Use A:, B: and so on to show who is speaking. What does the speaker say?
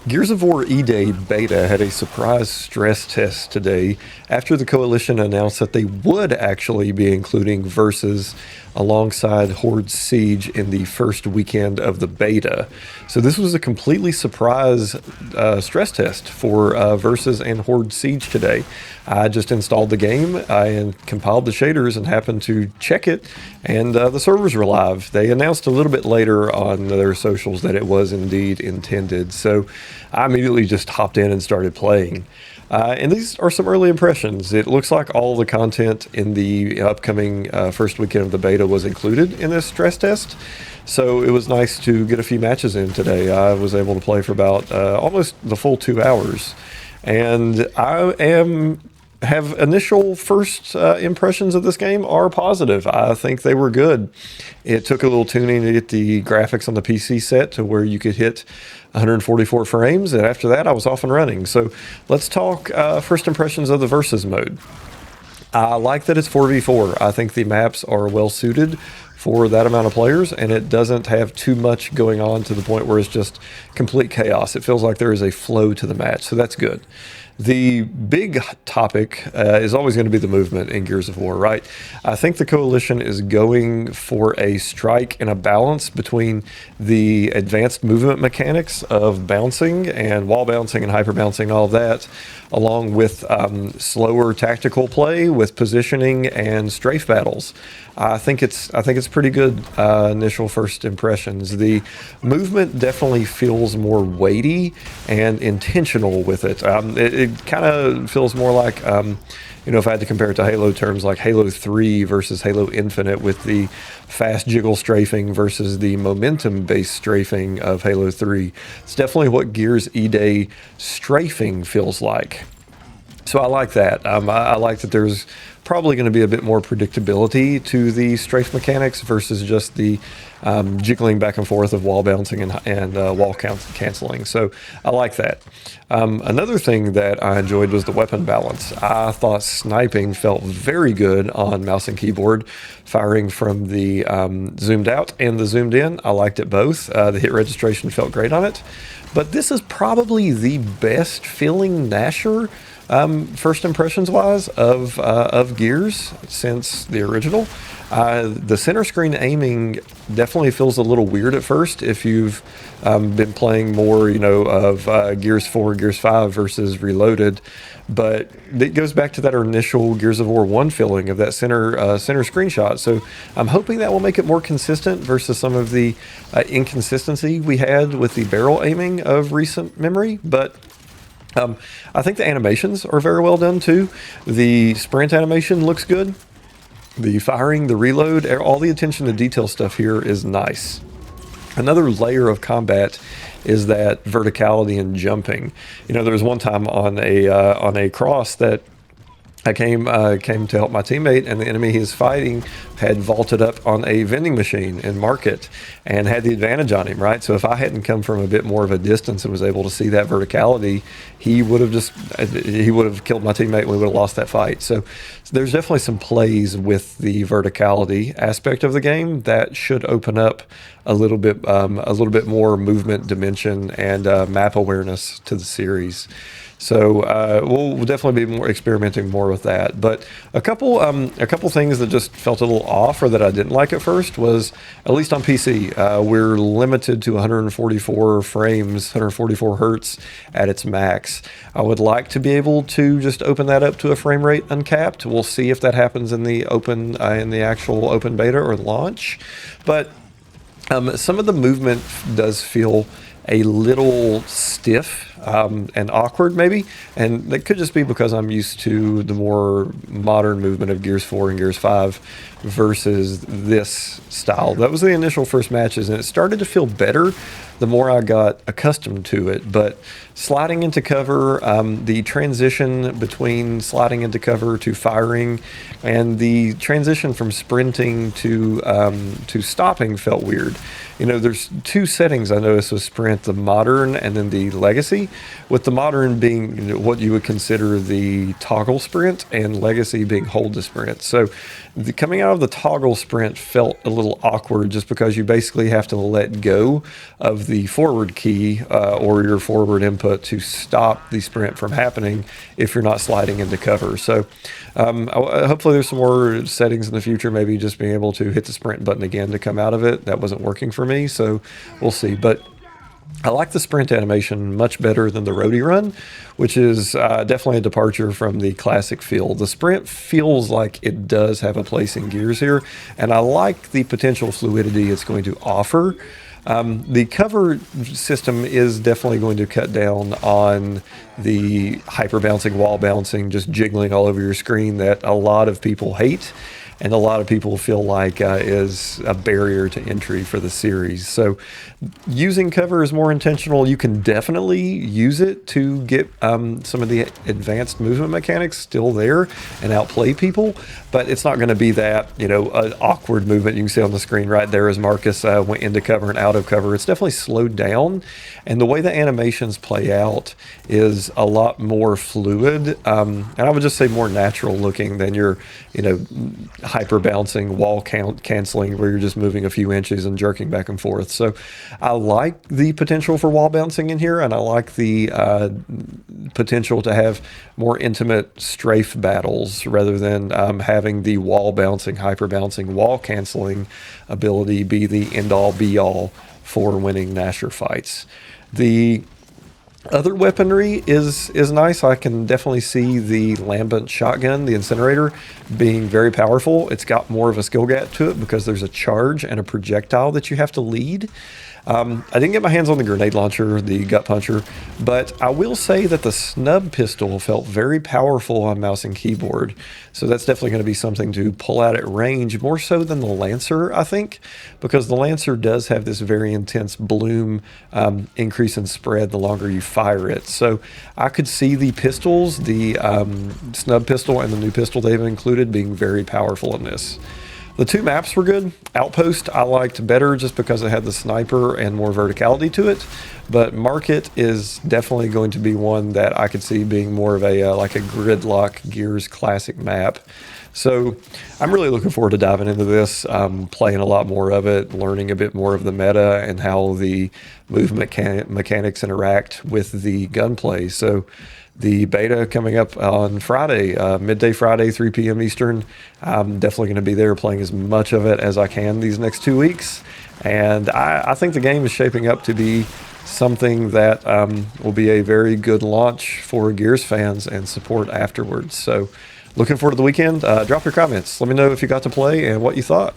A: Gears of War E-Day Beta had a surprise stress test today after the Coalition announced that they would actually be including Versus alongside Horde Siege in the first weekend of the beta. So this was a completely surprise stress test for Versus and Horde Siege today. I just installed the game and compiled the shaders and happened to check it, and the servers were live. They announced a little bit later on their socials that it was indeed intended. So I immediately just hopped in and started playing. And these are some early impressions. It looks like all the content in the upcoming first weekend of the beta was included in this stress test. So it was nice to get a few matches in today. I was able to play for about almost the full 2 hours. And have initial first impressions of this game are positive. I think they were good. It took a little tuning to get the graphics on the PC set to where you could hit 144 frames, and after that I was off and running. So let's talk first impressions of the Versus mode. I like that it's 4v4. I think the maps are well suited for that amount of players, and it doesn't have too much going on to the point where it's just complete chaos. It feels like there is a flow to the match, so that's good. The big topic is always going to be the movement in Gears of War, right? I think the Coalition is going for a strike and a balance between the advanced movement mechanics of bouncing and wall bouncing and hyper bouncing and all of that, along with slower tactical play with positioning and strafe battles. I think it's pretty good initial first impressions. The movement definitely feels more weighty and intentional with it. It kind of feels more like, if I had to compare it to Halo terms, like Halo 3 versus Halo Infinite, with the fast jiggle strafing versus the momentum-based strafing of Halo 3. It's definitely what Gears E-Day strafing feels like. So I like that. I like that there's probably going to be a bit more predictability to the strafe mechanics versus just the jiggling back and forth of wall bouncing and wall canceling. So I like that. Another thing that I enjoyed was the weapon balance. I thought sniping felt very good on mouse and keyboard, firing from the zoomed out and the zoomed in. I liked it both. The hit registration felt great on it. But this is probably the best feeling Gnasher first impressions wise of Gears since the original. The center screen aiming definitely feels a little weird at first if you've been playing more, of Gears 4, Gears 5 versus Reloaded. But it goes back to that initial Gears of War 1 feeling of that center screenshot. So I'm hoping that will make it more consistent versus some of the inconsistency we had with the barrel aiming of recent memory. But I think the animations are very well done too. The sprint animation looks good. The firing, the reload, all the attention to detail stuff here is nice. Another layer of combat is that verticality and jumping. There was one time on a cross that I came to help my teammate, and the enemy he is fighting had vaulted up on a vending machine in market and had the advantage on him, right? So if I hadn't come from a bit more of a distance and was able to see that verticality, he would have killed my teammate and we would have lost that fight. So there's definitely some plays with the verticality aspect of the game that should open up a little bit more movement dimension and map awareness to the series. So we'll definitely be experimenting more with that. But a couple things that just felt a little off or that I didn't like at first was, at least on PC, we're limited to 144 frames, 144 hertz at its max. I would like to be able to just open that up to a frame rate uncapped. We'll see if that happens in the actual open beta or launch. But some of the movement does feel a little stiff and awkward maybe, and that could just be because I'm used to the more modern movement of Gears 4 and Gears 5 versus this style. That was the initial first matches, and it started to feel better the more I got accustomed to it. But sliding into cover, the transition between sliding into cover to firing, and the transition from sprinting to stopping felt weird. there's two settings I noticed with Sprint: the modern and then the legacy. With the modern being what you would consider the toggle sprint, and legacy being hold to sprint. So coming out of the toggle sprint felt a little awkward, just because you basically have to let go of the forward key or your forward input to stop the sprint from happening if you're not sliding into cover. So hopefully there's some more settings in the future, maybe just being able to hit the sprint button again to come out of it. That wasn't working for me, so we'll see. But I like the sprint animation much better than the roadie run, which is definitely a departure from the classic feel. The sprint feels like it does have a place in Gears here, and I like the potential fluidity it's going to offer. The cover system is definitely going to cut down on the hyper bouncing, wall bouncing, just jiggling all over your screen that a lot of people hate, and a lot of people feel like is a barrier to entry for the series. So using cover is more intentional. You can definitely use it to get some of the advanced movement mechanics still there and outplay people, but it's not going to be that, an awkward movement you can see on the screen right there as Marcus went into cover and out of cover. It's definitely slowed down, and the way the animations play out is a lot more fluid, and I would just say more natural looking than your, hyper bouncing, wall canceling, where you're just moving a few inches and jerking back and forth. So I like the potential for wall bouncing in here, and I like the potential to have more intimate strafe battles rather than having the wall bouncing, hyper bouncing, wall canceling ability be the end all be all for winning Gnasher fights. The other weaponry is nice. I can definitely see the lambent shotgun, the incinerator, being very powerful. It's got more of a skill gap to it because there's a charge and a projectile that you have to lead. I didn't get my hands on the grenade launcher, the gut puncher, but I will say that the snub pistol felt very powerful on mouse and keyboard. So that's definitely going to be something to pull out at range, more so than the Lancer, I think, because the Lancer does have this very intense bloom increase in spread the longer you fire it. So I could see the pistols, the snub pistol and the new pistol they've included, being very powerful in this. The two maps were good. Outpost I liked better just because it had the sniper and more verticality to it, but Market is definitely going to be one that I could see being more of a like a Gridlock Gears classic map. So I'm really looking forward to diving into this, playing a lot more of it, learning a bit more of the meta and how the movement mechanics interact with the gunplay. So the beta coming up on Friday, midday Friday, 3 p.m. Eastern. I'm definitely going to be there playing as much of it as I can these next 2 weeks. And I think the game is shaping up to be something that will be a very good launch for Gears fans and support afterwards. So looking forward to the weekend. Drop your comments. Let me know if you got to play and what you thought.